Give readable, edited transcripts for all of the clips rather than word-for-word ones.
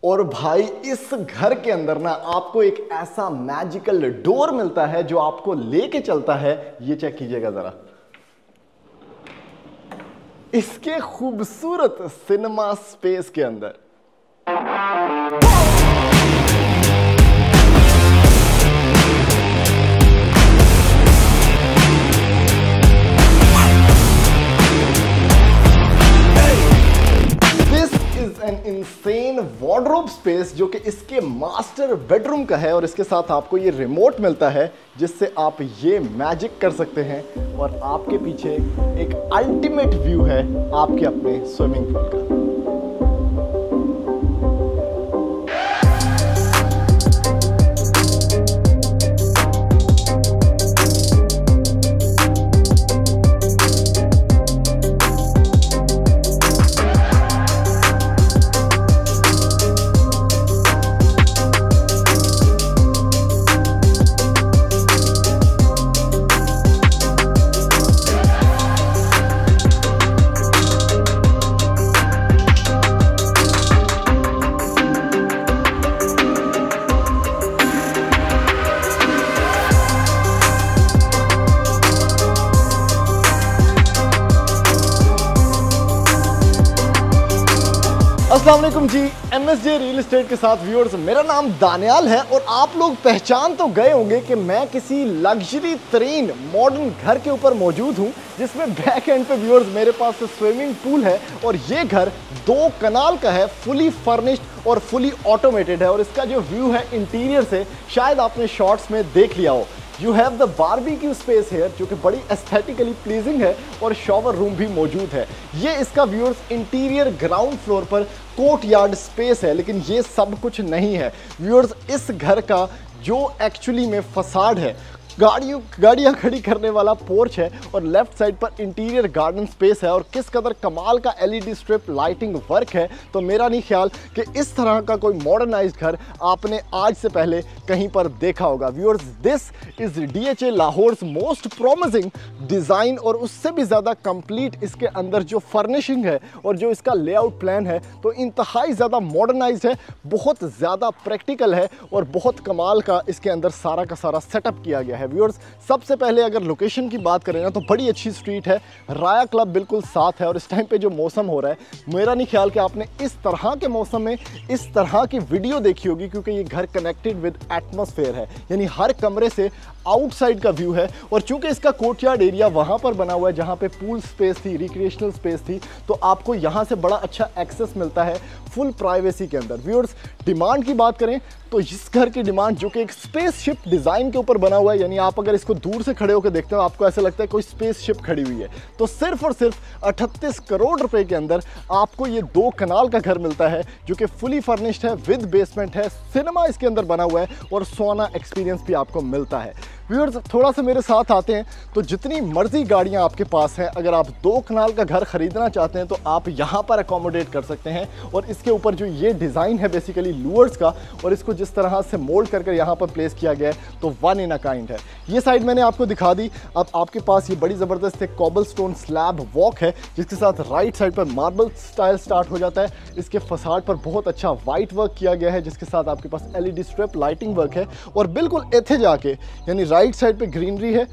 और भाई इस घर के अंदर ना आपको एक ऐसा मैजिकल डोर मिलता है जो आपको लेके चलता है। ये चेक कीजिएगा जरा, इसके खूबसूरत सिनेमा स्पेस के अंदर। एन इनसेन वार्डरोब स्पेस जो कि इसके मास्टर बेडरूम का है, और इसके साथ आपको ये रिमोट मिलता है जिससे आप ये मैजिक कर सकते हैं। और आपके पीछे एक अल्टीमेट व्यू है आपके अपने स्विमिंग पूल का। अस्सलाम वालेकुम जी, MSJ रियल एस्टेट के साथ व्यूअर्स, मेरा नाम दानियाल है और आप लोग पहचान तो गए होंगे कि मैं किसी लग्जरी तरीन मॉडर्न घर के ऊपर मौजूद हूं जिसमें बैक एंड पे व्यूअर्स मेरे पास स्विमिंग पूल है। और ये घर 2 कनाल का है, फुली फर्निश्ड और फुली ऑटोमेटेड है। और इसका जो व्यू है इंटीरियर से शायद आपने शॉर्ट्स में देख लिया हो। You have the barbecue space here जो कि बड़ी एस्थेटिकली प्लीजिंग है, और शॉवर रूम भी मौजूद है। ये इसका व्यूअर्स इंटीरियर ग्राउंड फ्लोर पर कोर्ट यार्ड स्पेस है, लेकिन ये सब कुछ नहीं है व्यूअर्स। इस घर का जो एक्चुअली में फसाड है, गाड़ियाँ खड़ी करने वाला पोर्च है, और लेफ्ट साइड पर इंटीरियर गार्डन स्पेस है, और किस कदर कमाल का LED स्ट्रिप लाइटिंग वर्क है। तो मेरा नहीं ख्याल कि इस तरह का कोई मॉडर्नाइज्ड घर आपने आज से पहले कहीं पर देखा होगा viewers. This is DHA Lahore's most promising design, और उससे भी ज़्यादा कंप्लीट इसके अंदर जो फर्निशिंग है और जो इसका लेआउट प्लान है तो इंतहाई ज़्यादा मॉडर्नाइज्ड है, बहुत ज़्यादा प्रैक्टिकल है, और बहुत कमाल का इसके अंदर सारा का सारा सेटअप किया गया है व्यूअर्स। सबसे पहले अगर लोकेशन की बात करें ना तो बड़ी अच्छी स्ट्रीट है, राया क्लब बिल्कुल साथ है, और इस टाइम पे जो मौसम हो रहा है, मेरा नहीं ख्याल कि आपने इस तरह के मौसम में इस तरह की वीडियो देखी होगी, क्योंकि ये घर कनेक्टेड विद एटमॉस्फेयर है, यानी हर कमरे से आउटसाइड का व्यू है। और चूंकि इसका कोर्टयार्ड एरिया वहां पर बना हुआ है जहां पे पूल स्पेस थी, रिक्रिएशनल स्पेस थी, तो आपको यहां से बड़ा अच्छा एक्सेस मिलता है फुल प्राइवेसी के अंदर व्यूअर्स। डिमांड की बात करें तो इस घर की डिमांड जो कि एक स्पेसशिप डिज़ाइन के ऊपर बना हुआ है, यानी आप अगर इसको दूर से खड़े होकर देखते हो आपको ऐसा लगता है कोई स्पेसशिप खड़ी हुई है, तो सिर्फ और सिर्फ 38 करोड़ रुपए के अंदर आपको ये 2 कनाल का घर मिलता है जो कि फुली फर्निश्ड है, विद बेसमेंट है, सिनेमा इसके अंदर बना हुआ है, और सोना एक्सपीरियंस भी आपको मिलता है व्यूअर्स। थोड़ा सा मेरे साथ आते हैं तो जितनी मर्जी गाड़ियां आपके पास हैं, अगर आप 2 कनाल का घर खरीदना चाहते हैं तो आप यहां पर अकोमोडेट कर सकते हैं। और इसके ऊपर जो ये डिज़ाइन है बेसिकली लूअर्स का, और इसको जिस तरह से मोल्ड करके यहां पर प्लेस किया गया है तो वन इन अ काइंड है। ये साइड मैंने आपको दिखा दी। अब आपके पास ये बड़ी ज़बरदस्त एक कॉबल स्टोन स्लैब वॉक है जिसके साथ राइट साइड पर मार्बल स्टाइल स्टार्ट हो जाता है। इसके फसाड पर बहुत अच्छा वाइट वर्क किया गया है जिसके साथ आपके पास LED स्ट्रिप लाइटिंग वर्क है, और बिल्कुल इथे जाके यानी राइट साइड पे ग्रीनरी है,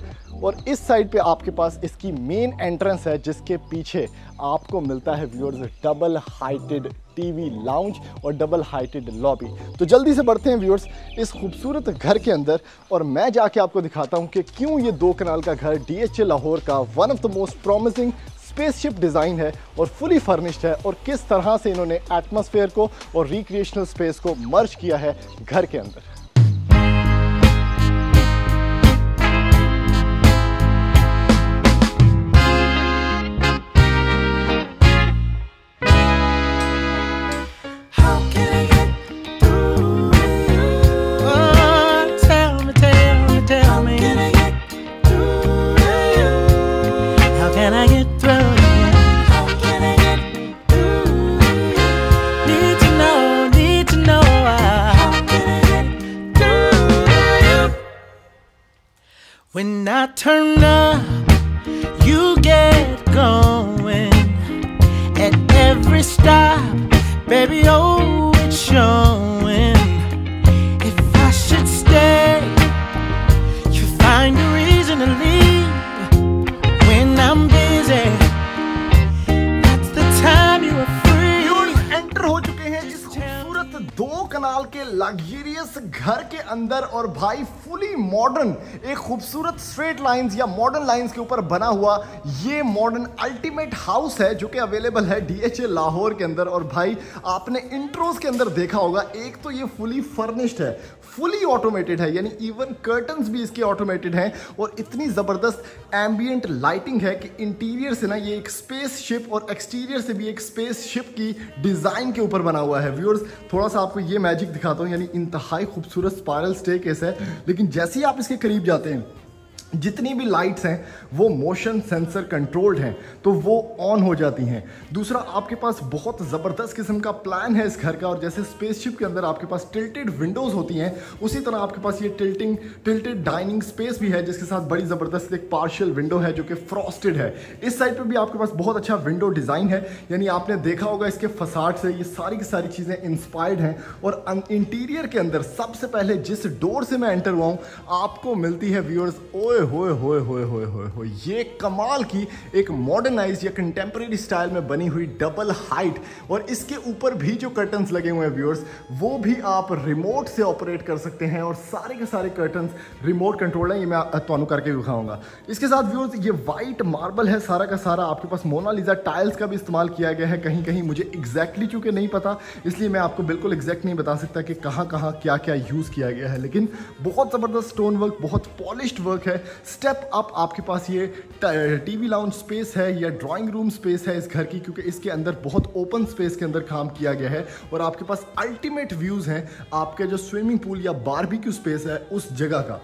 और इस साइड पे आपके पास इसकी मेन एंट्रेंस है जिसके पीछे आपको मिलता है viewers double heighted TV lounge और डबल हाइटेड लॉबी। तो जल्दी से बढ़ते हैं व्यूअर्स इस खूबसूरत घर के अंदर, और मैं जाके आपको दिखाता हूं कि क्यों ये 2 कनाल का घर DHA लाहौर का one of the most promising spaceship design है और फुली फर्निश्ड है, और किस तरह से इन्होंने एटमॉस्फेयर को और रिक्रिएशनल स्पेस को मर्ज किया है घर के अंदर। When I turn up, you get going at every stop, baby. Oh, it's shown. 2 कनाल के लग्जरियस घर के अंदर और भाई फुली मॉडर्न एक खूबसूरत स्ट्रेट लाइंस या मॉडर्न लाइंस के ऊपर बना हुआ ये मॉडर्न अल्टीमेट हाउस है जो कि अवेलेबल है DHA लाहौर के अंदर। और भाई आपने इंट्रोज के अंदर देखा होगा, एक तो ये फुली फर्निश्ड है, फुली ऑटोमेटेड है, यानी इवन कर्टन्स भी इसके ऑटोमेटेड हैं और इतनी जबरदस्त एम्बिएंट लाइटिंग है कि इंटीरियर से ना ये एक स्पेसशिप और एक्सटीरियर से भी एक स्पेसशिप की डिजाइन के ऊपर बना हुआ है। व्यूअर्स थोड़ा सा आपको ये मैजिक दिखाता हूँ, यानी इंतहाई खूबसूरत स्पाइरल स्टेयरकेस है, लेकिन जैसे ही आप इसके करीब जाते हैं जितनी भी लाइट्स हैं वो मोशन सेंसर कंट्रोल्ड हैं तो वो ऑन हो जाती हैं। दूसरा, आपके पास बहुत ज़बरदस्त किस्म का प्लान है इस घर का, और जैसे स्पेसशिप के अंदर आपके पास टिल्टेड विंडोज़ होती हैं उसी तरह आपके पास ये टिल्टेड डाइनिंग स्पेस भी है, जिसके साथ बड़ी ज़बरदस्त एक पार्शियल विंडो है जो कि फ्रॉस्टेड है। इस साइड पर भी आपके पास बहुत अच्छा विंडो डिज़ाइन है, यानी आपने देखा होगा इसके फसाड से ये सारी की सारी चीज़ें इंस्पायर्ड हैं। और इंटीरियर के अंदर सबसे पहले जिस डोर से मैं एंटर हुआ हूँ आपको मिलती है व्यूअर्स, ओए होए होए होए होए होए होए, ये कमाल की एक मॉडर्नाइज या कंटेम्प्रेरी स्टाइल में बनी हुई डबल हाइट, और इसके ऊपर भी जो कर्टन्स लगे हुए हैं व्यूअर्स वो भी आप रिमोट से ऑपरेट कर सकते हैं, और सारे के सारे कर्टन्स रिमोट कंट्रोल हैं। ये मैं ਤੁਹਾਨੂੰ करके दिखाऊंगा। इसके साथ व्यूअर्स ये वाइट मार्बल है सारा का सारा, आपके पास मोनालिसा टाइल्स का भी इस्तेमाल किया गया है। कहीं कहीं मुझे एग्जैक्टली चूंकि नहीं पता इसलिए मैं आपको बिल्कुल एग्जैक्ट नहीं बता सकता कि कहाँ कहाँ क्या क्या यूज़ किया गया है, लेकिन बहुत ज़बरदस्त स्टोन वर्क, बहुत पॉलिश्ड वर्क है। स्टेप अप आपके पास ये टीवी लाउंज स्पेस है या ड्राइंग रूम स्पेस है इस घर की, क्योंकि इसके अंदर बहुत ओपन स्पेस के अंदर काम किया गया है, और आपके पास अल्टीमेट व्यूज़ हैं आपके जो स्विमिंग पूल या बारबेक्यू स्पेस है उस जगह का।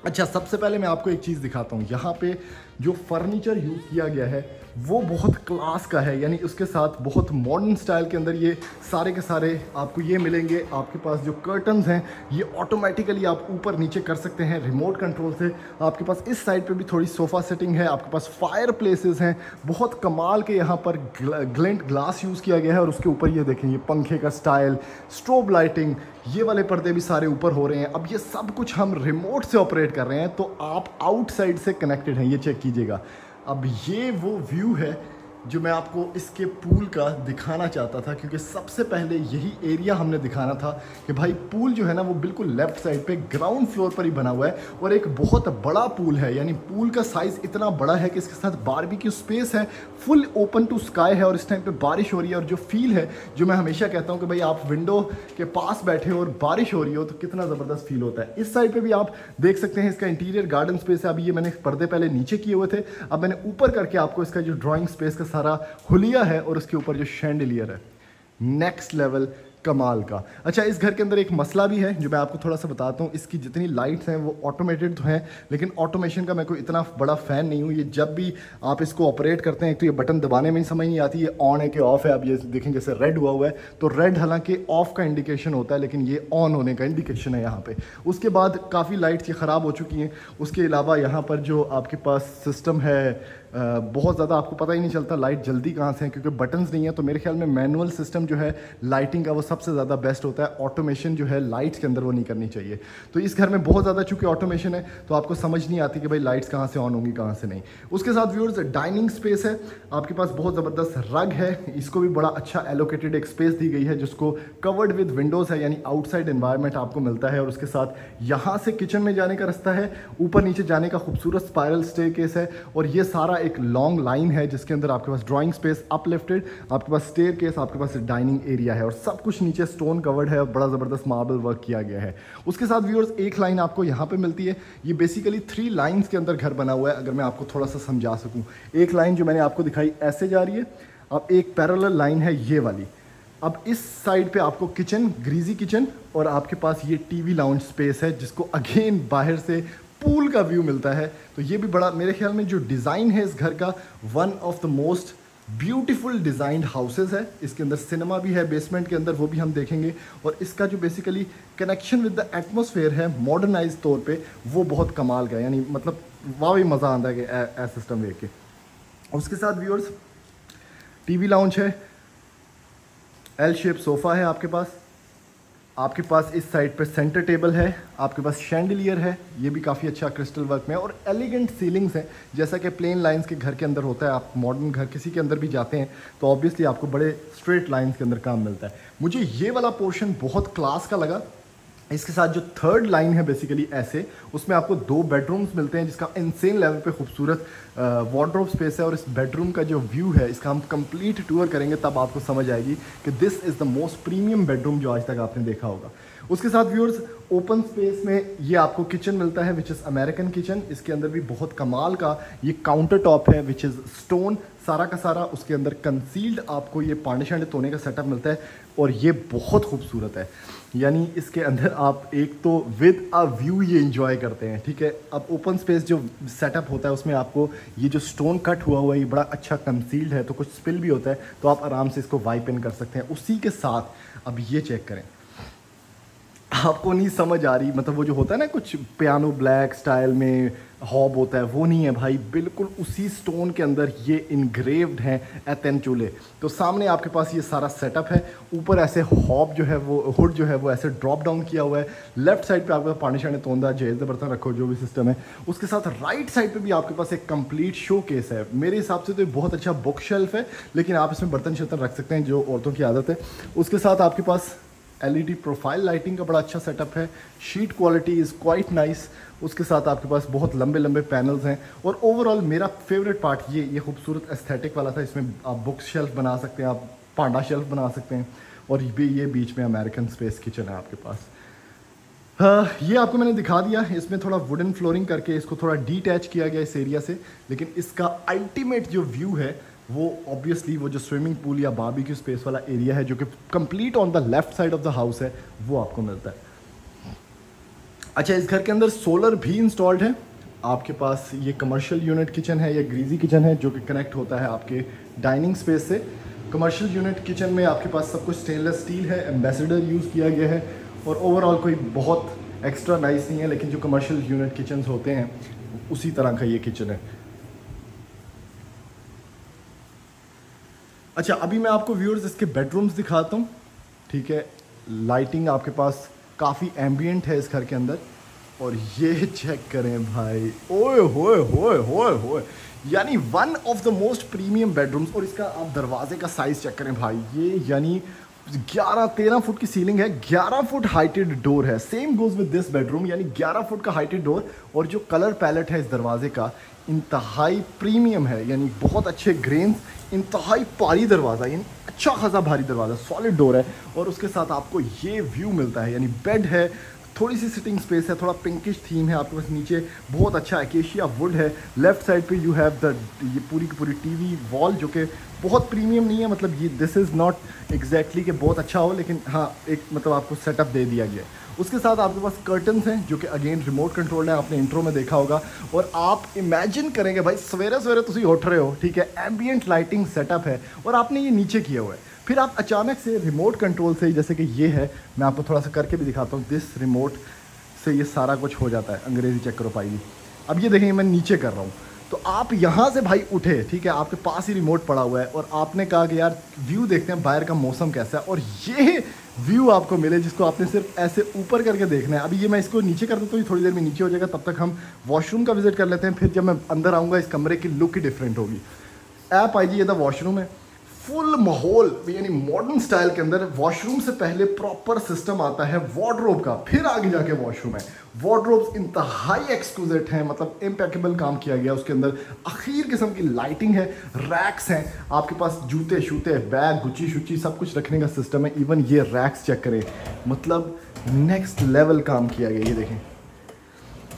अच्छा, सबसे पहले मैं आपको एक चीज़ दिखाता हूँ। यहाँ पे जो फर्नीचर यूज़ किया गया है वो बहुत क्लास का है, यानी उसके साथ बहुत मॉडर्न स्टाइल के अंदर ये सारे के सारे आपको ये मिलेंगे। आपके पास जो कर्टन्स हैं ये ऑटोमेटिकली आप ऊपर नीचे कर सकते हैं रिमोट कंट्रोल से। आपके पास इस साइड पे भी थोड़ी सोफ़ा सेटिंग है, आपके पास फायर प्लेसेस हैं, बहुत कमाल के यहाँ पर ग्लिंट ग्लास यूज़ किया गया है, और उसके ऊपर ये देखें ये पंखे का स्टाइल, स्ट्रोब लाइटिंग, ये वाले पर्दे भी सारे ऊपर हो रहे हैं। अब ये सब कुछ हम रिमोट से ऑपरेट कर रहे हैं, तो आप आउटसाइड से कनेक्टेड हैं, ये चेक कीजिएगा। अब ये वो व्यू है जो मैं आपको इसके पूल का दिखाना चाहता था, क्योंकि सबसे पहले यही एरिया हमने दिखाना था कि भाई पूल जो है ना वो बिल्कुल लेफ्ट साइड पे ग्राउंड फ्लोर पर ही बना हुआ है, और एक बहुत बड़ा पूल है, यानी पूल का साइज़ इतना बड़ा है कि इसके साथ बारबेक्यू स्पेस है, फुल ओपन टू स्काई है, और इस टाइम पे बारिश हो रही है। और जो फील है जो मैं हमेशा कहता हूँ कि भाई आप विंडो के पास बैठे हो और बारिश हो रही हो तो कितना ज़बरदस्त फील होता है। इस साइड पर भी आप देख सकते हैं इसका इंटीरियर गार्डन स्पेस है। अभी ये मैंने पर्दे पहले नीचे किए हुए थे, अब मैंने ऊपर करके आपको इसका जो ड्राइंग स्पेस का सारा हुलिया है और उसके ऊपर जो शैंडिलियर है, नेक्स्ट लेवल कमाल का। अच्छा, इस घर के अंदर एक मसला भी है जो मैं आपको थोड़ा सा बताता हूँ। इसकी जितनी लाइट्स हैं वो ऑटोमेटेड तो हैं, लेकिन ऑटोमेशन का मैं कोई इतना बड़ा फ़ैन नहीं हूँ। ये जब भी आप इसको ऑपरेट करते हैं तो ये बटन दबाने में ही समझ नहीं आती ये ऑन है कि ऑफ है। अब ये देखें जैसे रेड हुआ है तो रेड हालांकि ऑफ का इंडिकेशन होता है, लेकिन ये ऑन होने का इंडिकेशन है यहाँ पे। उसके बाद काफ़ी लाइट्स ये ख़राब हो चुकी हैं। उसके अलावा यहाँ पर जो आपके पास सिस्टम है बहुत ज़्यादा आपको पता ही नहीं चलता लाइट जल्दी कहाँ से है, क्योंकि बटन्स नहीं है। तो मेरे ख्याल में मैनुअल सिस्टम जो है लाइटिंग का वो सबसे ज़्यादा बेस्ट होता है। ऑटोमेशन जो है लाइट्स के अंदर वो नहीं करनी चाहिए। तो इस घर में बहुत ज़्यादा चूँकि ऑटोमेशन है तो आपको समझ नहीं आती कि भाई लाइट्स कहाँ से ऑन होंगी कहाँ से नहीं। उसके साथ व्यूअर्स डाइनिंग स्पेस है, आपके पास बहुत ज़बरदस्त रग है, इसको भी बड़ा अच्छा एलोकेटेड एक स्पेस दी गई है जिसको कवर्ड विद विंडोज़ है, यानी आउटसाइड एनवायरनमेंट आपको मिलता है। और उसके साथ यहाँ से किचन में जाने का रास्ता है, ऊपर नीचे जाने का खूबसूरत स्पाइरल स्टेयरकेस है, और ये सारा एक लॉन्ग लाइन है जिसके अंदर आपके पास ड्राइंग स्पेस अपलिफ्टेड, आपके पास स्टेयरकेस, आपके पास डाइनिंग एरिया है, और सब कुछ नीचे स्टोन कवर्ड है और बड़ा ज़बरदस्त मार्बल वर्क किया गया है। उसके साथ व्यूअर्स एक लाइन आपको यहाँ पे मिलती है। ये बेसिकली 3 लाइन्स के अंदर घर बना हुआ है। अगर मैं आपको थोड़ा सा समझा सकूँ, एक लाइन जो मैंने आपको दिखाई ऐसे जा रही है, अब एक पैरेलल लाइन है ये वाली। अब इस साइड पे आपको किचन, ग्रीजी किचन, और आपके पास ये टीवी लाउंज स्पेस है जिसको अगेन बाहर से पूल का व्यू मिलता है। तो ये भी बड़ा, मेरे ख्याल में जो डिज़ाइन है इस घर का, one of the most beautiful designed houses है। इसके अंदर सिनेमा भी है बेसमेंट के अंदर, वो भी हम देखेंगे। और इसका जो basically connection with the atmosphere है मॉडर्नाइज तौर पे, वो बहुत कमाल का है, यानी मतलब वाह ही मज़ा आता है कि ए सिस्टम देख के। उसके साथ व्यूअर्स टीवी लाउंज है, एल शेप सोफ़ा है आपके पास, आपके पास इस साइड पे सेंटर टेबल है, आपके पास शैंडिलियर है, ये भी काफ़ी अच्छा क्रिस्टल वर्क में है, और एलिगेंट सीलिंग्स हैं जैसा कि प्लेन लाइंस के घर के अंदर होता है। आप मॉडर्न घर किसी के अंदर भी जाते हैं तो ऑब्वियसली आपको बड़े स्ट्रेट लाइंस के अंदर काम मिलता है। मुझे ये वाला पोर्शन बहुत क्लास का लगा। इसके साथ जो थर्ड लाइन है बेसिकली ऐसे, उसमें आपको 2 बेडरूम्स मिलते हैं जिसका इंसेन लेवल पे खूबसूरत वार्डरोब स्पेस है। और इस बेडरूम का जो व्यू है इसका हम कंप्लीट टूर करेंगे, तब आपको समझ आएगी कि this is the most premium bedroom जो आज तक आपने देखा होगा। उसके साथ व्यूअर्स ओपन स्पेस में ये आपको किचन मिलता है विच इज़ अमेरिकन किचन। इसके अंदर भी बहुत कमाल का ये काउंटर टॉप है विच इज़ स्टोन सारा का सारा। उसके अंदर कंसील्ड आपको ये पांडे शांडे धोने का सेटअप मिलता है और ये बहुत खूबसूरत है। यानी इसके अंदर आप एक तो विद अ व्यू ये एंजॉय करते हैं, ठीक है। अब ओपन स्पेस जो सेटअप होता है उसमें आपको ये जो स्टोन कट हुआ हुआ है ये बड़ा अच्छा कंसील्ड है, तो कुछ स्पिल भी होता है तो आप आराम से इसको वाइप इन कर सकते हैं। उसी के साथ अब ये चेक करें, आपको नहीं समझ आ रही, मतलब वो जो होता है ना कुछ पियानो ब्लैक स्टाइल में हॉब होता है, वो नहीं है भाई, बिल्कुल उसी स्टोन के अंदर ये इनग्रेव्ड हैं एथेन चूल्हे। तो सामने आपके पास ये सारा सेटअप है, ऊपर ऐसे हॉब जो है वो हुड जो है वो ऐसे ड्रॉप डाउन किया हुआ है। लेफ्ट साइड पे आपके पास पानी शानी तोंदा जेल से बर्तन रखो जो भी सिस्टम है। उसके साथ राइट साइड पे भी आपके पास एक कंप्लीट शो केस है। मेरे हिसाब से तो ये बहुत अच्छा बुक शेल्फ है, लेकिन आप इसमें बर्तन शर्तन रख सकते हैं जो औरतों की आदत है। उसके साथ आपके पास LED प्रोफाइल लाइटिंग का बड़ा अच्छा सेटअप है, sheet quality is quite nice. उसके साथ आपके पास बहुत लंबे लंबे पैनल्स हैं, और ओवरऑल मेरा फेवरेट पार्ट ये खूबसूरत एस्थेटिक वाला था। इसमें आप बुक शेल्फ बना सकते हैं, आप पांडा शेल्फ बना सकते हैं, और ये बीच में अमेरिकन स्पेस किचन है आपके पास। ये आपको मैंने दिखा दिया, इसमें थोड़ा वुडन फ्लोरिंग करके इसको थोड़ा डीटैच किया गया इस एरिया से, लेकिन इसका अल्टीमेट जो व्यू है वो ऑब्वियसली वो जो स्विमिंग पूल या बारबेक्यू स्पेस वाला एरिया है जो कि complete on the left side of the house है, वो आपको मिलता है। अच्छा, इस घर के अंदर सोलर भी इंस्टॉल्ड है। आपके पास ये कमर्शियल यूनिट किचन है, ये ग्रीजी किचन है जो कि कनेक्ट होता है आपके डाइनिंग स्पेस से। कमर्शियल यूनिट किचन में आपके पास सब कुछ स्टेनलेस स्टील है, एम्बेसडर यूज़ किया गया है, और ओवरऑल कोई बहुत एक्स्ट्रा नाइस नहीं है, लेकिन जो कमर्शियल यूनिट किचन होते हैं उसी तरह का ये किचन है। अच्छा, अभी मैं आपको व्यूअर्स इसके बेडरूम्स दिखाता हूँ, ठीक है। लाइटिंग आपके पास काफ़ी एम्बियंट है इस घर के अंदर, और ये चेक करें भाई, ओए होए होए होए होए, यानी one of the most premium bedrooms. और इसका आप दरवाजे का साइज़ चेक करें भाई, ये यानी 11-13 फुट की सीलिंग है, 11 फुट हाइटेड डोर है। Same goes with this bedroom, यानी 11 फुट का हाइटेड डोर, और जो कलर पैलेट है इस दरवाजे का इंतहाई प्रीमियम है, यानी बहुत अच्छे ग्रेन्स, इंतहाई भारी दरवाज़ा, यानी अच्छा खासा भारी दरवाज़ा, सॉलिड डोर है। और उसके साथ आपको ये व्यू मिलता है, यानी बेड है, थोड़ी सी सिटिंग स्पेस है, थोड़ा पिंकिश थीम है आपके पास, नीचे बहुत अच्छा एकेशिया वुड है। लेफ्ट साइड पे यू हैव द ये पूरी की पूरी टीवी वॉल जो कि बहुत प्रीमियम नहीं है, मतलब ये दिस इज़ नॉट एग्जैक्टली कि बहुत अच्छा हो, लेकिन हाँ एक मतलब आपको सेटअप दे दिया गया है। उसके साथ आपके पास कर्टन्स हैं जो कि अगेन रिमोट कंट्रोल है, आपने इंट्रो में देखा होगा। और आप इमेजिन करेंगे भाई सवेरे सवेरे तुम उठ रहे हो, ठीक है, एम्बियंट लाइटिंग सेटअप है, और आपने ये नीचे किया हुआ है, फिर आप अचानक से रिमोट कंट्रोल से, जैसे कि ये है, मैं आपको थोड़ा सा करके भी दिखाता हूँ, दिस रिमोट से ये सारा कुछ हो जाता है। अंग्रेजी चेक करो पाई। अब ये देखेंगे मैं नीचे कर रहा हूँ, तो आप यहाँ से भाई उठे, ठीक है, आपके पास ही रिमोट पड़ा हुआ है, और आपने कहा कि यार व्यू देखते हैं बाहर का मौसम कैसा है, और ये व्यू आपको मिले जिसको आपने सिर्फ ऐसे ऊपर करके देखना है। अभी ये मैं इसको नीचे कर दूँ तो ये थोड़ी देर में नीचे हो जाएगा, तब तक हम वॉशरूम का विजिट कर लेते हैं। फिर जब मैं अंदर आऊँगा इस कमरे की लुक ही डिफरेंट होगी। ऐप आई जी, ये था वॉशरूम है, फुल माहौल यानी मॉडर्न स्टाइल के अंदर। वॉशरूम से पहले प्रॉपर सिस्टम आता है वार्डरोब का, फिर आगे जाके वॉशरूम है। वार्डरोब्स इंतहाई एक्सक्लूसिव हैं, मतलब इम्पेकेबल काम किया गया उसके अंदर, अखीर किस्म की लाइटिंग है, रैक्स हैं, आपके पास जूते शूते बैग गुच्ची शुच्ची सब कुछ रखने का सिस्टम है। इवन ये रैक्स चेक करें, मतलब नेक्स्ट लेवल काम किया गया। ये देखें,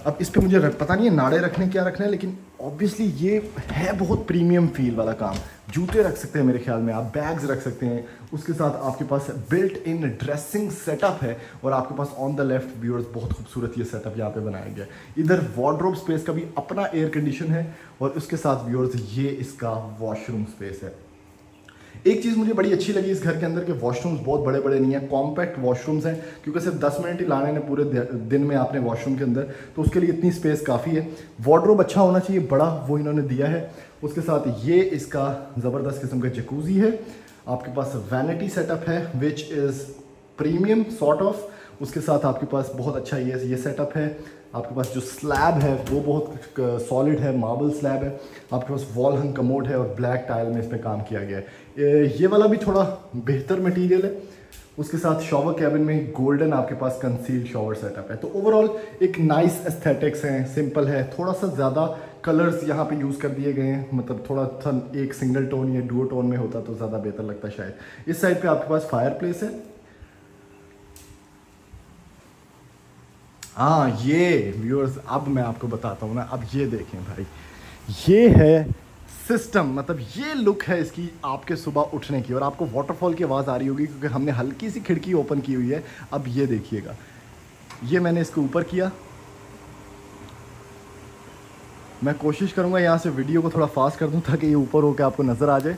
अब इस पर मुझे पता नहीं है नाड़े रखने क्या रखना है, लेकिन ऑब्वियसली ये है बहुत प्रीमियम फील वाला काम। जूते रख सकते हैं मेरे ख्याल में, आप बैग्स रख सकते हैं। उसके साथ आपके पास बिल्ट इन ड्रेसिंग सेटअप है, और आपके pass on the left viewers बहुत खूबसूरत ये सेटअप यहाँ पे बनाया गया है। इधर वार्डरोब स्पेस का भी अपना एयर कंडीशन है, और उसके साथ व्यूअर्स ये इसका वॉशरूम स्पेस है। एक चीज़ मुझे बड़ी अच्छी लगी इस घर के अंदर के वॉशरूम्स बहुत बड़े बड़े नहीं है, कॉम्पैक्ट वॉशरूम्स हैं, क्योंकि सिर्फ 10 मिनट ही लाने ने पूरे दिन में आपने वॉशरूम के अंदर, तो उसके लिए इतनी स्पेस काफ़ी है। वार्डरोब अच्छा होना चाहिए, बड़ा, वो इन्होंने दिया है। उसके साथ ये इसका ज़बरदस्त किस्म का जकूज़ी है। आपके पास वैनिटी सेटअप है which is premium sort of. उसके साथ आपके पास बहुत अच्छा ये सेटअप है। आपके पास जो स्लैब है वो बहुत सॉलिड है, मार्बल स्लैब है। आपके पास वॉल हंग कमोड है और ब्लैक टाइल में इसमें काम किया गया है। ये वाला भी थोड़ा बेहतर मटेरियल है। उसके साथ शॉवर कैबिन में गोल्डन आपके पास कंसील्ड शॉवर सेटअप है। तो ओवरऑल एक नाइस एस्थेटिक्स है, सिंपल है। थोड़ा सा ज़्यादा कलर्स यहाँ पे यूज़ कर दिए गए हैं, मतलब थोड़ा सा एक सिंगल टोन या डुओ टोन में होता तो ज़्यादा बेहतर लगता शायद। इस साइड पे आपके पास फायर प्लेस है। हाँ, ये व्यूअर्स अब मैं आपको बताता हूँ ना, अब ये देखें भाई, ये है सिस्टम, मतलब ये लुक है इसकी आपके सुबह उठने की। और आपको वाटरफॉल की आवाज़ आ रही होगी क्योंकि हमने हल्की सी खिड़की ओपन की हुई है। अब ये देखिएगा, ये मैंने इसको ऊपर किया। मैं कोशिश करूँगा यहाँ से वीडियो को थोड़ा फास्ट कर दूँ ताकि ये ऊपर होकर आपको नज़र आ जाए।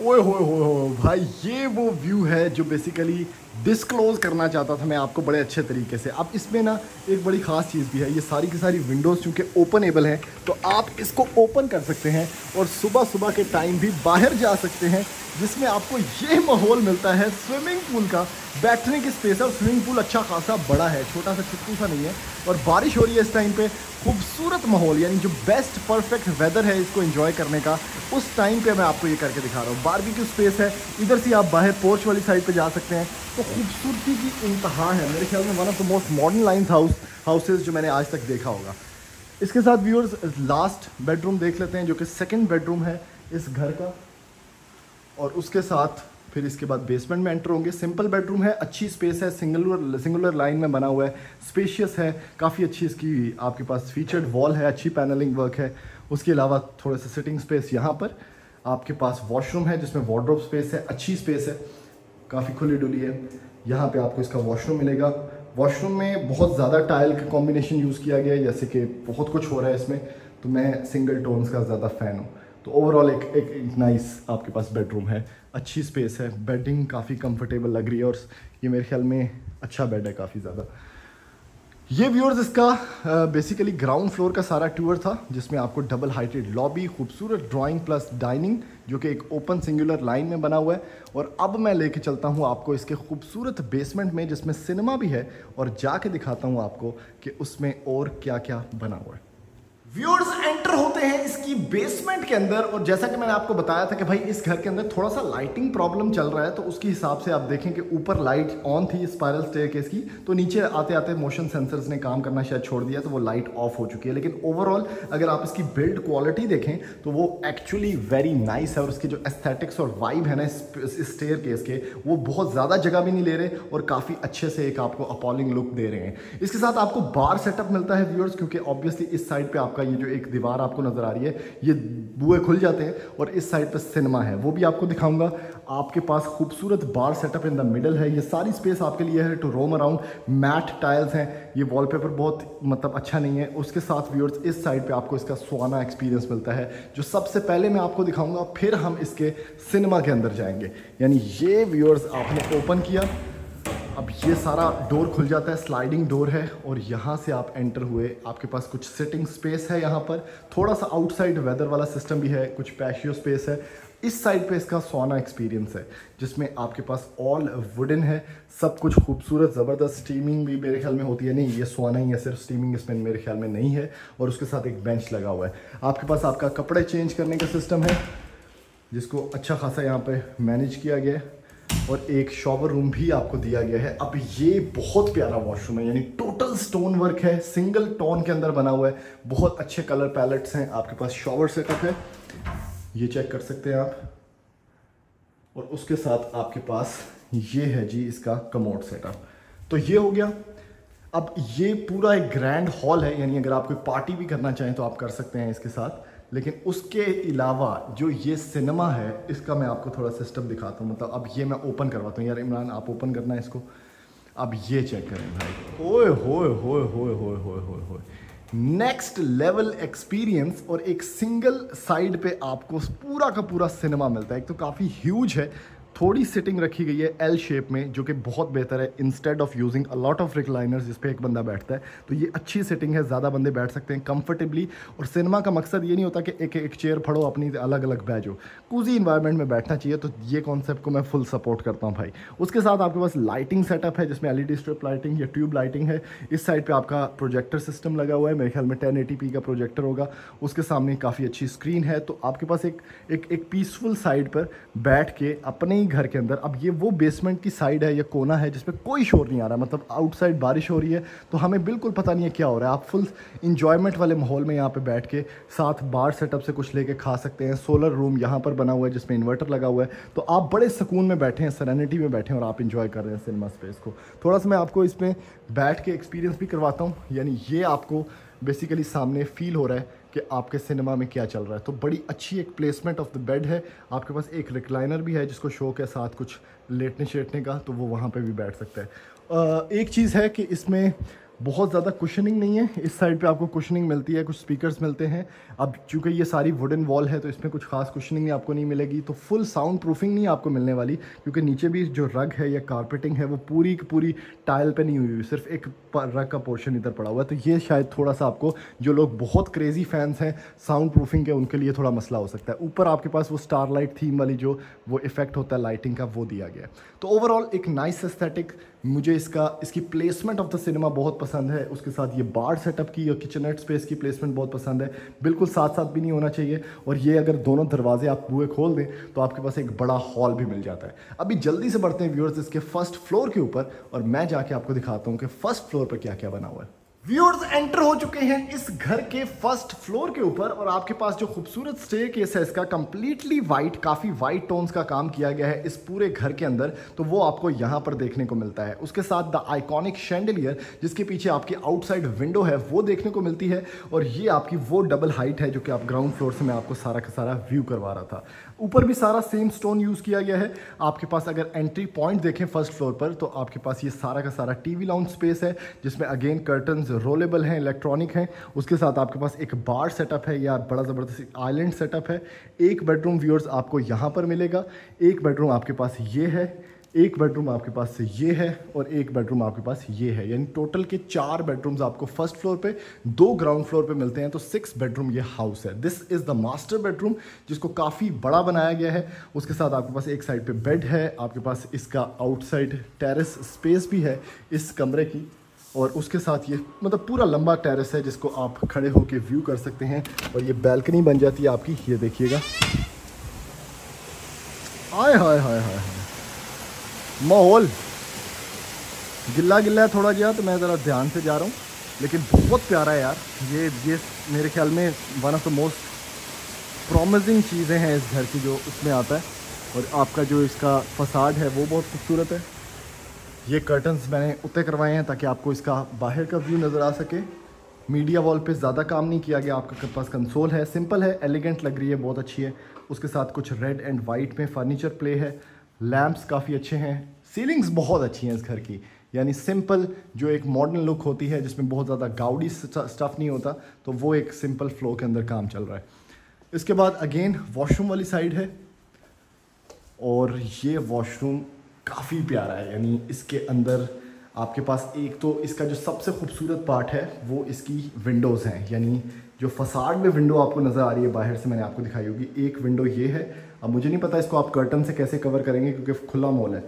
ओए हो भाई, ये वो व्यू है जो बेसिकली डिस्क्लोज करना चाहता था मैं आपको बड़े अच्छे तरीके से। अब इसमें ना एक बड़ी ख़ास चीज़ भी है, ये सारी की सारी विंडोज़ चूँकि ओपनेबल हैं तो आप इसको ओपन कर सकते हैं और सुबह सुबह के टाइम भी बाहर जा सकते हैं, जिसमें आपको ये माहौल मिलता है स्विमिंग पूल का। बैठने की स्पेस है और स्विमिंग पूल अच्छा खासा बड़ा है, छोटा सा चित्तू सा नहीं है। और बारिश हो रही है इस टाइम पे, खूबसूरत माहौल, यानी जो बेस्ट परफेक्ट वेदर है इसको एंजॉय करने का, उस टाइम पे मैं आपको ये करके दिखा रहा हूँ। बारबेक्यू स्पेस है, इधर से आप बाहर पोर्च वाली साइड पे जा सकते हैं। तो खूबसूरती की इंतहा है, मेरे ख्याल में one of the most modern lines houses जो मैंने आज तक देखा होगा। इसके साथ व्यूअर्स लास्ट बेडरूम देख लेते हैं जो कि सेकंड बेडरूम है इस घर का। और उसके साथ फिर इसके बाद बेसमेंट में एंटर होंगे। सिंपल बेडरूम है, अच्छी स्पेस है, सिंगुलर लाइन में बना हुआ है, स्पेशियस है, काफ़ी अच्छी इसकी आपके पास फीचर्ड वॉल है, अच्छी पैनलिंग वर्क है। उसके अलावा थोड़ा सा सिटिंग स्पेस यहाँ पर आपके पास वॉशरूम है जिसमें वार्डरोब स्पेस है, अच्छी स्पेस है, काफ़ी खुली डुली है। यहाँ पे आपको इसका वॉशरूम मिलेगा। वॉशरूम में बहुत ज़्यादा टाइल का कॉम्बिनेशन यूज़ किया गया है, जैसे कि बहुत कुछ हो रहा है इसमें, तो मैं सिंगल टोन्स का ज़्यादा फ़ैन हूँ। तो ओवरऑल एक नाइस आपके पास बेडरूम है, अच्छी स्पेस है, बेडिंग काफ़ी कंफर्टेबल लग रही है और ये मेरे ख्याल में अच्छा बेड है काफ़ी ज़्यादा। ये व्यूअर्स इसका बेसिकली ग्राउंड फ्लोर का सारा टूर था, जिसमें आपको डबल हाइटेड लॉबी, खूबसूरत ड्राइंग प्लस डाइनिंग जो कि एक ओपन सिंगुलर लाइन में बना हुआ है। और अब मैं लेके चलता हूँ आपको इसके खूबसूरत बेसमेंट में जिसमें सिनेमा भी है, और जाके दिखाता हूँ आपको कि उसमें और क्या क्या बना हुआ है। व्यूअर्स एंटर होते हैं इसकी बेसमेंट के अंदर, और जैसा कि मैंने आपको बताया था कि भाई इस घर के अंदर थोड़ा सा लाइटिंग प्रॉब्लम चल रहा है, तो उसके हिसाब से आप देखें कि ऊपर लाइट ऑन थी स्पाइरल स्टेयरकेस की, तो नीचे आते आते मोशन सेंसर्स ने काम करना शायद छोड़ दिया, तो वो लाइट ऑफ हो चुकी है। लेकिन ओवरऑल अगर आप इसकी बिल्ड क्वालिटी देखें तो वो एक्चुअली वेरी नाइस है, और उसकी जो एस्थेटिक्स और वाइब है ना इस स्टेयरकेस के, वो बहुत ज़्यादा जगह भी नहीं ले रहे और काफ़ी अच्छे से एक आपको अपॉलिंग लुक दे रहे हैं। इसके साथ आपको बार सेटअप मिलता है व्यूअर्स, क्योंकि ऑब्वियसली इस साइड पर ये जो एक दीवार आपको नजर आ रही है, ये बुए खुल जाते हैं, और इस साइड पर सिनेमा है, वो भी आपको दिखाऊंगा। आपके पास खूबसूरत bar setup in the middle है। ये सारी स्पेस आपके लिए है to roam around. Matte tiles हैं, ये वॉलपेपर बहुत मतलब अच्छा नहीं है। उसके साथ व्यूअर्स इस साइड पे आपको इसका सुहाना एक्सपीरियंस मिलता है, जो सबसे पहले मैं आपको दिखाऊंगा, फिर हम इसके सिनेमा के अंदर जाएंगे। यानी ये व्यूअर्स आपने ओपन किया, अब ये सारा डोर खुल जाता है, स्लाइडिंग डोर है, और यहाँ से आप एंटर हुए, आपके पास कुछ सिटिंग स्पेस है, यहाँ पर थोड़ा सा आउटसाइड वेदर वाला सिस्टम भी है, कुछ पैशियो स्पेस है। इस साइड पे इसका सोना एक्सपीरियंस है, जिसमें आपके पास ऑल वुडन है, सब कुछ खूबसूरत ज़बरदस्त। स्टीमिंग भी मेरे ख्याल में होती है, नहीं ये सोना ही है, सिर्फ स्टीमिंग इसमें मेरे ख्याल में नहीं है। और उसके साथ एक बेंच लगा हुआ है। आपके पास आपका कपड़े चेंज करने का सिस्टम है, जिसको अच्छा खासा यहाँ पे मैनेज किया गया है, और एक शॉवर रूम भी आपको दिया गया है। अब ये बहुत प्यारा वॉशरूम है, यानी टोटल स्टोन वर्क है, सिंगल टोन के अंदर बना हुआ है, बहुत अच्छे कलर पैलेट्स हैं। आपके पास शॉवर सेटअप है, ये चेक कर सकते हैं आप। और उसके साथ आपके पास ये है जी इसका कमोड सेटअप। तो ये हो गया। अब ये पूरा एक ग्रैंड हॉल है, यानी अगर आप कोई पार्टी भी करना चाहें तो आप कर सकते हैं इसके साथ। लेकिन उसके अलावा जो ये सिनेमा है, इसका मैं आपको थोड़ा सिस्टम दिखाता हूँ। मतलब अब ये मैं ओपन करवाता हूँ। यार इमरान, आप ओपन करना है इसको। अब ये चेक करें भाई, ओए होए होए होए होए होए होए होए, नेक्स्ट लेवल एक्सपीरियंस। और एक सिंगल साइड पे आपको पूरा का पूरा सिनेमा मिलता है। एक तो काफ़ी ह्यूज है, थोड़ी सिटिंग रखी गई है एल शेप में, जो कि बहुत बेहतर है instead of using a lot of recliners जिस पे एक बंदा बैठता है। तो ये अच्छी सिटिंग है, ज़्यादा बंदे बैठ सकते हैं कंफर्टेबली। और सिनेमा का मकसद ये नहीं होता कि एक एक चेयर फड़ो अपनी अलग अलग बैठो, कूजी इन्वायरमेंट में बैठना चाहिए। तो ये कॉन्सेप्ट को मैं फुल सपोर्ट करता हूँ भाई। उसके साथ आपके पास लाइटिंग सेटअप है जिसमें LED स्ट्रिप लाइटिंग या ट्यूब लाइटिंग है। इस साइड पे आपका प्रोजेक्टर सिस्टम लगा हुआ है, मेरे ख्याल में 1080p का प्रोजेक्टर होगा। उसके सामने काफ़ी अच्छी स्क्रीन है। तो आपके पास एक पीसफुल साइड पर बैठ के अपने ही घर के अंदर, अब ये वो बेसमेंट की साइड है या कोना है जिसपे कोई शोर नहीं आ रहा, मतलब आउटसाइड बारिश हो रही है तो हमें बिल्कुल पता नहीं है क्या हो रहा है। आप फुल इंजॉयमेंट वाले माहौल में यहाँ पे बैठ के साथ बार सेटअप से कुछ लेके खा सकते हैं। सोलर रूम यहाँ पर बना हुआ है जिसमें इन्वर्टर लगा हुआ है। तो आप बड़े सुकून में बैठे हैं, सेरेनिटी में बैठे हैं और आप इंजॉय कर रहे हैं सिनेमा स्पेस को। थोड़ा सा मैं आपको इसमें बैठ के एक्सपीरियंस भी करवाता हूँ, यानी ये आपको बेसिकली सामने फील हो रहा है कि आपके सिनेमा में क्या चल रहा है। तो बड़ी अच्छी एक प्लेसमेंट ऑफ द बेड है। आपके पास एक रिक्लाइनर भी है जिसको शौक है साथ कुछ लेटने शेटने का, तो वो वहाँ पे भी बैठ सकता है। एक चीज़ है कि इसमें बहुत ज़्यादा कुशनिंग नहीं है। इस साइड पे आपको कुशनिंग मिलती है, कुछ स्पीकर्स मिलते हैं। अब चूँकि ये सारी वुडन वॉल है तो इसमें कुछ खास कुशनिंग आपको नहीं मिलेगी। तो फुल साउंड प्रूफिंग नहीं आपको मिलने वाली, क्योंकि नीचे भी जो रग है या कारपेटिंग है वो पूरी की पूरी टाइल पे नहीं हुई हुई, सिर्फ एक रग का पोर्शन इधर पड़ा हुआ है। तो ये शायद थोड़ा सा आपको, जो लोग बहुत क्रेजी फैंस हैं साउंड प्रूफिंग के, उनके लिए थोड़ा मसला हो सकता है। ऊपर आपके पास वो स्टारलाइट थीम वाली जो वो इफेक्ट होता है लाइटिंग का, वो दिया गया है। तो ओवरऑल एक नाइस एस्थेटिक, मुझे इसकी प्लेसमेंट ऑफ द सिनेमा बहुत पसंद है। उसके साथ ये बार सेटअप की और किचननेट स्पेस की प्लेसमेंट बहुत पसंद है। बिल्कुल साथ साथ भी नहीं होना चाहिए। और ये अगर दोनों दरवाजे आप बूहे खोल दें तो आपके पास एक बड़ा हॉल भी मिल जाता है। अभी जल्दी से बढ़ते हैं व्यूअर्स इसके फर्स्ट फ्लोर के ऊपर और मैं जाके आपको दिखाता हूँ कि फर्स्ट फ्लोर पर क्या क्या बना हुआ है। व्यूअर्स एंटर हो चुके हैं इस घर के फर्स्ट फ्लोर के ऊपर और आपके पास जो खूबसूरत स्टेयरकेस है इसका कंप्लीटली वाइट, काफ़ी वाइट टोन्स का काम किया गया है इस पूरे घर के अंदर। तो वो आपको यहाँ पर देखने को मिलता है। उसके साथ द आइकॉनिक शैंडलियर जिसके पीछे आपकी आउटसाइड विंडो है वो देखने को मिलती है। और ये आपकी वो डबल हाइट है जो कि आप ग्राउंड फ्लोर से मैं आपको सारा का सारा व्यू करवा रहा था। ऊपर भी सारा सेम स्टोन यूज़ किया गया है। आपके पास अगर एंट्री पॉइंट देखें फर्स्ट फ्लोर पर तो आपके पास ये सारा का सारा टीवी लाउंज स्पेस है जिसमें अगेन कर्टन्स रोलेबल हैं, इलेक्ट्रॉनिक हैं। उसके साथ आपके पास एक बार सेटअप है या बड़ा ज़बरदस्त आइलैंड सेटअप है। एक बेडरूम व्यूअर्स आपको यहाँ पर मिलेगा, एक बेडरूम आपके पास ये है, एक बेडरूम आपके पास से ये है और एक बेडरूम आपके पास ये है। यानी टोटल के 4 बेडरूम्स आपको फर्स्ट फ्लोर पे, 2 ग्राउंड फ्लोर पे मिलते हैं। तो 6 बेडरूम ये हाउस है। This is the master bedroom जिसको काफ़ी बड़ा बनाया गया है। उसके साथ आपके पास एक साइड पे बेड है, आपके पास इसका आउटसाइड टेरेस स्पेस भी है इस कमरे की। और उसके साथ ये मतलब पूरा लंबा टेरेस है जिसको आप खड़े होकर व्यू कर सकते हैं। और ये बैल्कनी बन जाती है आपकी, ये देखिएगा। हाय हाय हाय हाय हाय, माहौल गिल्ला गिल्ला है थोड़ा गया तो मैं ज़रा ध्यान से जा रहा हूँ, लेकिन बहुत प्यारा है यार। ये मेरे ख्याल में one of the most promising चीज़ें हैं इस घर की जो उसमें आता है। और आपका जो इसका फसाड है वो बहुत खूबसूरत है। ये कर्टन्स मैंने उतने करवाए हैं ताकि आपको इसका बाहर का व्यू नज़र आ सके। मीडिया वॉल पे ज़्यादा काम नहीं किया गया। आपके पास कंसोल है, सिंपल है, एलिगेंट लग रही है, बहुत अच्छी है। उसके साथ कुछ रेड एंड वाइट में फर्नीचर प्ले है, लैम्प्स काफ़ी अच्छे हैं, सीलिंग्स बहुत अच्छी हैं इस घर की। यानी सिंपल जो एक मॉडर्न लुक होती है जिसमें बहुत ज़्यादा गाउडी स्टफ़ नहीं होता, तो वो एक सिंपल फ्लो के अंदर काम चल रहा है। इसके बाद अगेन वॉशरूम वाली साइड है और ये वॉशरूम काफ़ी प्यारा है। यानी इसके अंदर आपके पास एक तो इसका जो सबसे खूबसूरत पार्ट है वो इसकी विंडोज़ हैं। यानी जो फसाड में विंडो आपको नज़र आ रही है बाहर से, मैंने आपको दिखाई होगी। एक विंडो ये है। अब मुझे नहीं पता इसको आप कर्टन से कैसे कवर करेंगे क्योंकि खुला मॉल है।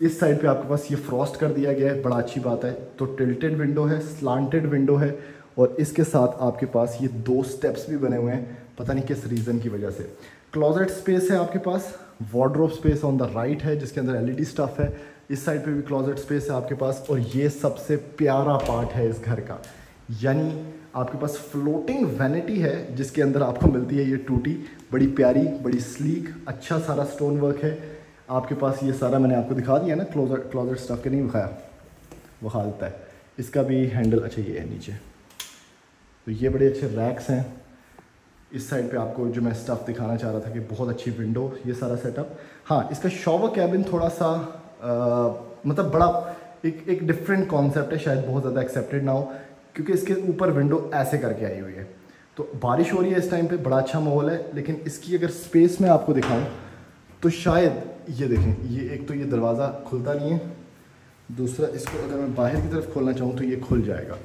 इस साइड पे आपके पास ये फ्रॉस्ट कर दिया गया है, बड़ा अच्छी बात है। तो टिल्टेड विंडो है, स्लांटेड विंडो है और इसके साथ आपके पास ये 2 स्टेप्स भी बने हुए हैं, पता नहीं किस रीज़न की वजह से। क्लोजेट स्पेस है आपके पास, wardrobe space on the right है जिसके अंदर LED स्टफ़ है। इस साइड पे भी क्लोजेट स्पेस है आपके पास। और ये सबसे प्यारा पार्ट है इस घर का, यानी आपके पास फ्लोटिंग वैनिटी है जिसके अंदर आपको मिलती है ये टूटी, बड़ी प्यारी, बड़ी स्लीक, अच्छा सारा स्टोन वर्क है आपके पास। ये सारा मैंने आपको दिखा दिया ना, क्लोजेट स्टफ़ के नहीं दिखाया, वो हालत है। इसका भी हैंडल अच्छा ये है नीचे। तो ये बड़े अच्छे रैक्स हैं। इस साइड पे आपको जो मैं स्टफ़ दिखाना चाह रहा था कि बहुत अच्छी विंडो, ये सारा सेटअप। हाँ, इसका शॉवर कैबिन थोड़ा सा मतलब बड़ा एक डिफरेंट कॉन्सेप्ट है, शायद बहुत ज़्यादा एक्सेप्टेड ना हो क्योंकि इसके ऊपर विंडो ऐसे करके आई हुई है। तो बारिश हो रही है इस टाइम पे, बड़ा अच्छा माहौल है। लेकिन इसकी अगर स्पेस में आपको दिखाऊं तो शायद ये देखें, ये एक तो ये दरवाज़ा खुलता नहीं है, दूसरा इसको अगर मैं बाहर की तरफ खोलना चाहूँ तो ये खुल जाएगा।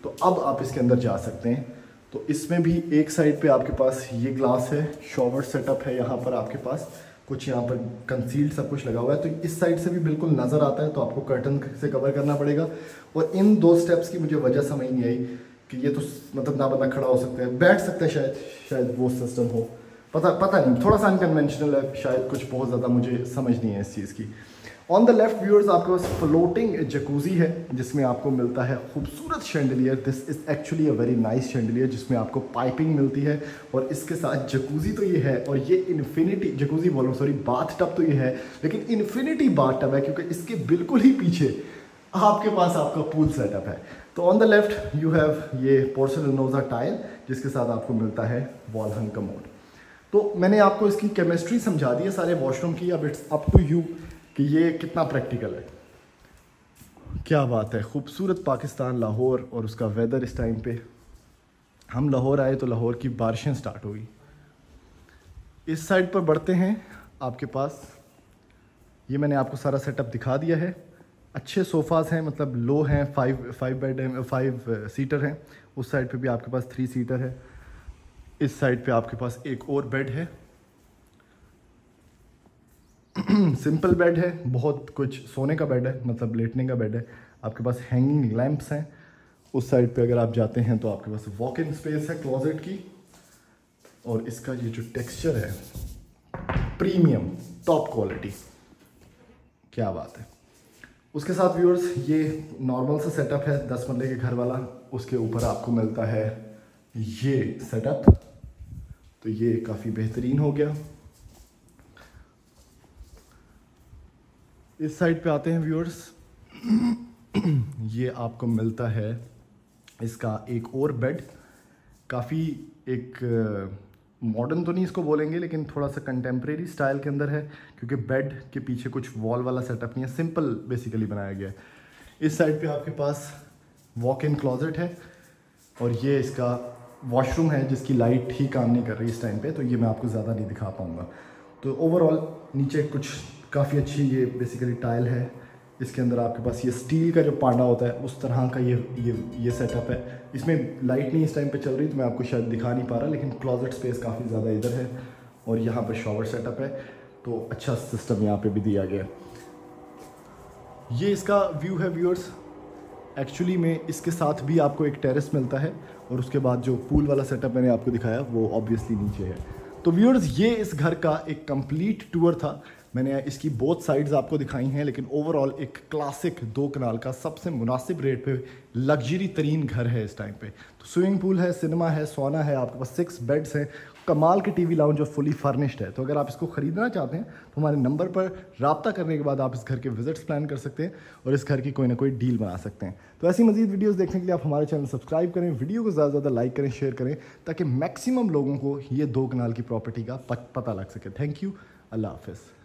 तो अब आप इसके अंदर जा सकते हैं। तो इसमें भी एक साइड पे आपके पास ये ग्लास है, शॉवर सेटअप है, यहाँ पर आपके पास कुछ यहाँ पर कंसील्ड सब कुछ लगा हुआ है। तो इस साइड से भी बिल्कुल नज़र आता है, तो आपको कर्टन से कवर करना पड़ेगा। और इन 2 स्टेप्स की मुझे वजह समझ नहीं आई कि ये तो मतलब ना बंदा खड़ा हो सकता है, बैठ सकता है, शायद वो सिस्टम हो, पता नहीं, थोड़ा सा अनकन्वेंशनल है, शायद कुछ बहुत ज़्यादा मुझे समझ नहीं है इस चीज़ की। ऑन द लेफ्ट व्यूअर्स आपके पास फ्लोटिंग जकूजी है, जिसमें आपको मिलता है खूबसूरत chandelier. This is actually a very nice chandelier, जिसमें आपको पाइपिंग मिलती है और इसके साथ जकूजी तो ये है, और ये इन्फिनिटी जकूजी बोलूँ सॉरी बाथ टब तो ये है, लेकिन इन्फिनिटी बाथ टब है, क्योंकि इसके बिल्कुल ही पीछे आपके पास आपका पूल सेटअप है। तो on the left you have ये पोर्सिलेनोजा टाइल, जिसके साथ आपको मिलता है वॉल हंग कमोड। तो मैंने आपको इसकी केमिस्ट्री समझा दी है सारे वॉशरूम की, अब इट्स अप टू यू कि ये कितना प्रैक्टिकल है। क्या बात है, खूबसूरत पाकिस्तान लाहौर और उसका वेदर इस टाइम पे। हम लाहौर आए तो लाहौर की बारिशें स्टार्ट हुई। इस साइड पर बढ़ते हैं, आपके पास ये मैंने आपको सारा सेटअप दिखा दिया है। अच्छे सोफ़ाज़ हैं, मतलब लो हैं, 5 बेड हैं, 5 सीटर हैं। उस साइड पे भी आपके पास 3 सीटर है। इस साइड पे आपके पास एक और बेड है, सिंपल बेड है, बहुत कुछ सोने का बेड है, मतलब लेटने का बेड है। आपके पास हैंगिंग लैंप्स हैं। उस साइड पे अगर आप जाते हैं तो आपके पास वॉक इन स्पेस है क्लोजेट की, और इसका ये जो टेक्सचर है प्रीमियम टॉप क्वालिटी, क्या बात है। उसके साथ व्यूअर्स ये नॉर्मल सा सेटअप है 10 मरले के घर वाला, उसके ऊपर आपको मिलता है ये सेटअप, तो ये काफ़ी बेहतरीन हो गया। इस साइड पे आते हैं व्यूअर्स, ये आपको मिलता है इसका एक और बेड, काफ़ी एक मॉडर्न तो नहीं इसको बोलेंगे, लेकिन थोड़ा सा कंटेम्प्रेरी स्टाइल के अंदर है, क्योंकि बेड के पीछे कुछ वॉल वाला सेटअप नहीं है, सिंपल बेसिकली बनाया गया है। इस साइड पे आपके पास वॉक इन क्लोजेट है, और ये इसका वॉशरूम है जिसकी लाइट ही काम नहीं कर रही इस टाइम पे, तो ये मैं आपको ज़्यादा नहीं दिखा पाऊँगा। तो ओवरऑल नीचे कुछ काफ़ी अच्छी ये बेसिकली टाइल है। इसके अंदर आपके पास ये स्टील का जो पांडा होता है उस तरह का ये सेटअप है। इसमें लाइट नहीं इस टाइम पे चल रही, तो मैं आपको शायद दिखा नहीं पा रहा, लेकिन क्लोजेट स्पेस काफ़ी ज़्यादा इधर है, और यहाँ पर शॉवर सेटअप है, तो अच्छा सिस्टम यहाँ पे भी दिया गया। ये इसका व्यू है व्यूअर्स। एक्चुअली में इसके साथ भी आपको एक टेरेस मिलता है, और उसके बाद जो पूल वाला सेटअप मैंने आपको दिखाया वो ऑब्वियसली नीचे है। तो व्यूअर्स ये इस घर का एक कंप्लीट टूर था। मैंने इसकी बोथ साइड्स आपको दिखाई हैं, लेकिन ओवरऑल एक क्लासिक 2 कनाल का सबसे मुनासिब रेट पे लग्जरी तरीन घर है इस टाइम पे। तो स्विमिंग पूल है, सिनेमा है, सोना है, आपके पास 6 बेड्स हैं, कमाल की टीवी लाउंज और फुली फर्निश्ड है। तो अगर आप इसको ख़रीदना चाहते हैं तो हमारे नंबर पर रब्ता करने के बाद आप इस घर के विजिट्स प्लान कर सकते हैं और इस घर की कोई ना कोई डील बना सकते हैं। तो ऐसी मजीद वीडियोस देखने के लिए आप हमारे चैनल सब्सक्राइब करें, वीडियो को ज़्यादा से ज़्यादा लाइक करें, शेयर करें, ताकि मैक्सिमम लोगों को ये 2 कनाल की प्रॉपर्टी का पता लग सके। थैंक यू, अल्लाह हाफ़िज़।